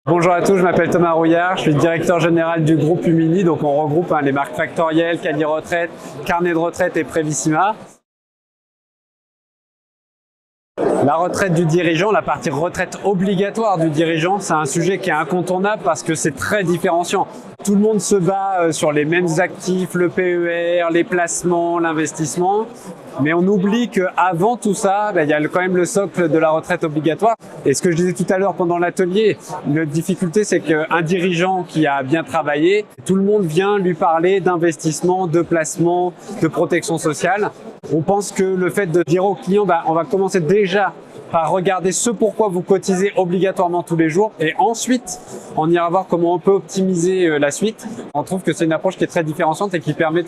Bonjour à tous, je m'appelle Thomas Rouillard, je suis directeur général du groupe Umini, donc on regroupe les marques Factoriel, Cali Retraite, Carnet de retraite et Prévissima. La retraite du dirigeant, la partie retraite obligatoire du dirigeant, c'est un sujet qui est incontournable parce que c'est très différenciant. Tout le monde se bat sur les mêmes actifs, le PER, les placements, l'investissement. Mais on oublie qu'avant tout ça, il y a quand même le socle de la retraite obligatoire. Et ce que je disais tout à l'heure pendant l'atelier, la difficulté, c'est qu'un dirigeant qui a bien travaillé, tout le monde vient lui parler d'investissement, de placement, de protection sociale. On pense que le fait de dire au client, on va commencer déjà par regarder ce pourquoi vous cotisez obligatoirement tous les jours et ensuite on ira voir comment on peut optimiser la suite. On trouve que c'est une approche qui est très différenciante et qui permet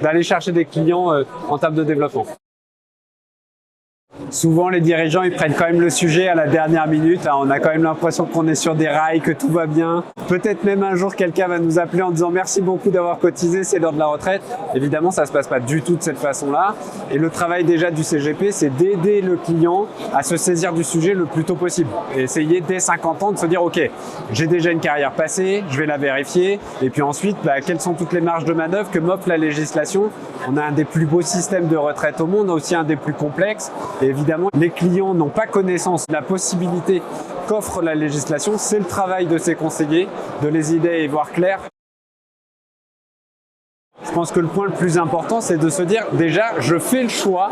d'aller chercher des clients en termes de développement. Souvent, les dirigeants, ils prennent quand même le sujet à la dernière minute. On a quand même l'impression qu'on est sur des rails, que tout va bien. Peut-être même un jour, quelqu'un va nous appeler en disant « Merci beaucoup d'avoir cotisé, c'est l'heure de la retraite ». Évidemment, ça ne se passe pas du tout de cette façon-là. Et le travail déjà du CGP, c'est d'aider le client à se saisir du sujet le plus tôt possible. Et essayer dès 50 ans de se dire « Ok, j'ai déjà une carrière passée, je vais la vérifier. Et puis ensuite, quelles sont toutes les marges de manœuvre que m'offre la législation ?» On a un des plus beaux systèmes de retraite au monde, aussi un des plus complexes. Et évidemment, les clients n'ont pas connaissance de la possibilité qu'offre la législation. C'est le travail de ces conseillers de les aider à y voir clair. Je pense que le point le plus important, c'est de se dire déjà, je fais le choix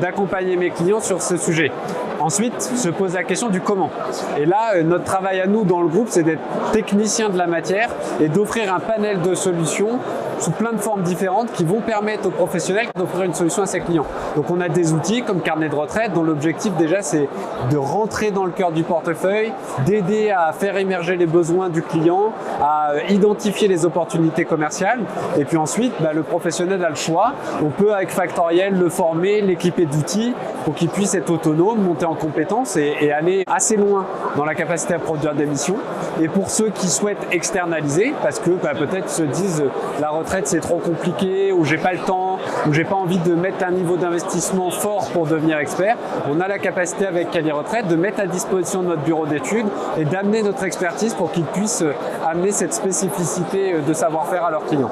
d'accompagner mes clients sur ce sujet. Ensuite, se pose la question du comment. Et là, notre travail à nous dans le groupe, c'est d'être technicien de la matière et d'offrir un panel de solutions sous plein de formes différentes qui vont permettre aux professionnels d'offrir une solution à ses clients. Donc on a des outils comme Carnet de retraite dont l'objectif déjà c'est de rentrer dans le cœur du portefeuille, d'aider à faire émerger les besoins du client, à identifier les opportunités commerciales et puis ensuite le professionnel a le choix. On peut avec Factoriel le former, l'équiper d'outils pour qu'il puisse être autonome, monter en compétences et aller assez loin dans la capacité à produire des missions. Et pour ceux qui souhaitent externaliser, parce que peut-être se disent la retraite c'est trop compliqué, ou j'ai pas le temps, ou j'ai pas envie de mettre un niveau d'investissement fort pour devenir expert, on a la capacité avec Cali Retraite de mettre à disposition notre bureau d'études et d'amener notre expertise pour qu'ils puissent amener cette spécificité de savoir-faire à leurs clients.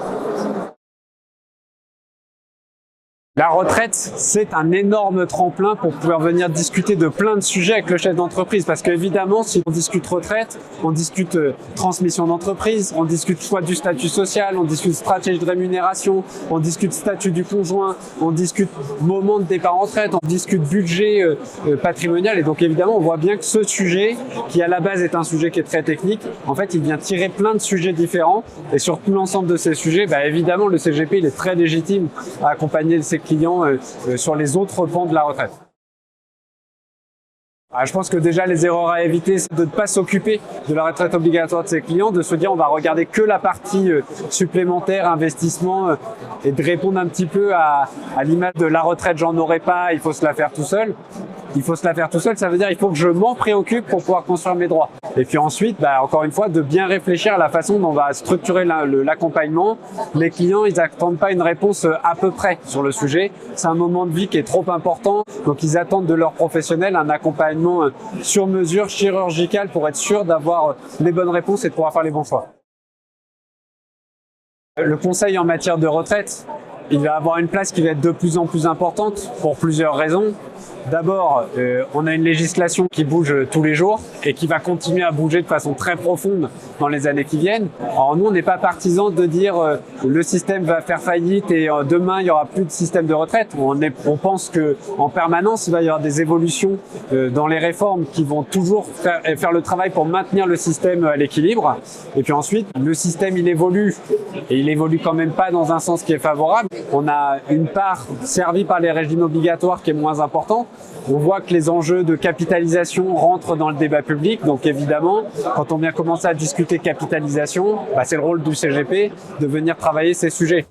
La retraite, c'est un énorme tremplin pour pouvoir venir discuter de plein de sujets avec le chef d'entreprise. Parce qu'évidemment, si on discute retraite, on discute transmission d'entreprise, on discute choix du statut social, on discute stratégie de rémunération, on discute statut du conjoint, on discute moment de départ en retraite, on discute budget patrimonial. Et donc évidemment, on voit bien que ce sujet, qui à la base est un sujet qui est très technique, en fait, il vient tirer plein de sujets différents. Et sur tout l'ensemble de ces sujets, évidemment, le CGP, il est très légitime à accompagner ses clients sur les autres pans de la retraite. Je pense que déjà les erreurs à éviter, c'est de ne pas s'occuper de la retraite obligatoire de ses clients, de se dire on va regarder que la partie supplémentaire, investissement et de répondre un petit peu à l'image de la retraite j'en aurai pas, il faut se la faire tout seul. Il faut se la faire tout seul, ça veut dire il faut que je m'en préoccupe pour pouvoir construire mes droits. Et puis ensuite, encore une fois, de bien réfléchir à la façon dont on va structurer l'accompagnement. Les clients, ils n'attendent pas une réponse à peu près sur le sujet. C'est un moment de vie qui est trop important, donc ils attendent de leurs professionnels un accompagnement sur mesure, chirurgical, pour être sûr d'avoir les bonnes réponses et de pouvoir faire les bons choix. Le conseil en matière de retraite, il va avoir une place qui va être de plus en plus importante pour plusieurs raisons. D'abord, on a une législation qui bouge tous les jours et qui va continuer à bouger de façon très profonde dans les années qui viennent. Alors nous, on n'est pas partisans de dire le système va faire faillite et demain, il n'y aura plus de système de retraite. On pense qu'en permanence, il va y avoir des évolutions dans les réformes qui vont toujours faire le travail pour maintenir le système à l'équilibre. Et puis ensuite, le système, il évolue et il évolue quand même pas dans un sens qui est favorable. On a une part servie par les régimes obligatoires qui est moins importante. On voit que les enjeux de capitalisation rentrent dans le débat public. Donc évidemment, quand on vient commencer à discuter capitalisation, c'est le rôle du CGP de venir travailler ces sujets.